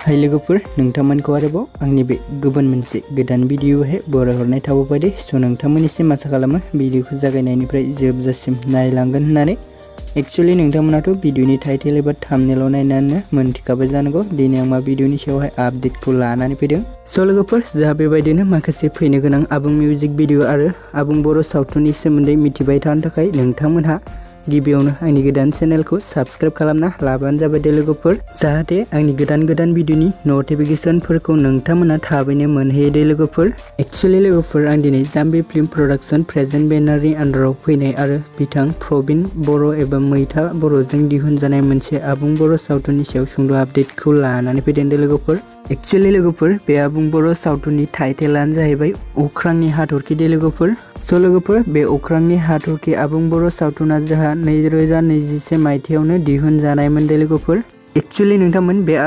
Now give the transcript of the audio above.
हाय लोगोफोर नोंथांमोनखौ आरोबाव आंनि बे गुबुन मोनसे गोदान भिडिअ'आवहाय बरायहरनाय थाबावबाय स' नोंथांमोननिसिम आसा खालामो भिडिअ'खौ जागायनायनिफ्राय जोबजासिम नायलांगोन होननानै। एक्चुअली नोंथांमोनाथ' भिडिअ'नि टाइटेल एबा थाम्बनेइलाव नायनानै मोनथिखाबाय जानांगौ दिनै आं मा भिडिअ'नि सायावहाय आपडेटखौ लानानै फैदों। स' लोगोफोर जोंहा बेबायदिनो माखासे फैनो गोनां आबुं मिउजिक भिडिअ' आरो आबुं बर' सावथुननि सोमोन्दै मिथिबाय थानो थाखाय नोंथांमोनहा गिबियावनो आंनि गोदान चेनेलखौ साबस्क्राइब खालामना लाबानो जाबाय दे लोगोफोर, जाहाथे आंनि गोदान भिडिअ'नि नटिफिकेशनफोरखौ नोंथांमोना थाबैनो मोनहैयो दे लोगोफोर। एक्चुअली लोगोफोर आं दिनै जाम्बी फिल्म प्रडाक्शन प्रेजेन्ट बेनारनि आन्डाराव फैनाय आरो बिथां प्रबिन बर' एबा मैथा बर'जों दिहुनजानाय मोनसे आबुं बर' सावथुननि सायाव सुंद' आपडेटखौ लानानै फैदों दे लोगोफोर। एक्चुअली लोगोफोर बे आबुं बर' सावथुननि टाइटेलानो जाहैबाय अख्रांनि हाथरखि दे लोगोफोर। स' लोगोफोर बे अख्रांनि हाथरखि आबुं बर' सावथुना जोंहा 2021 मायथाइयावनो दिहुनजानायमोन दे लोगोफोर। एक्चुअली नोंथांमोन बे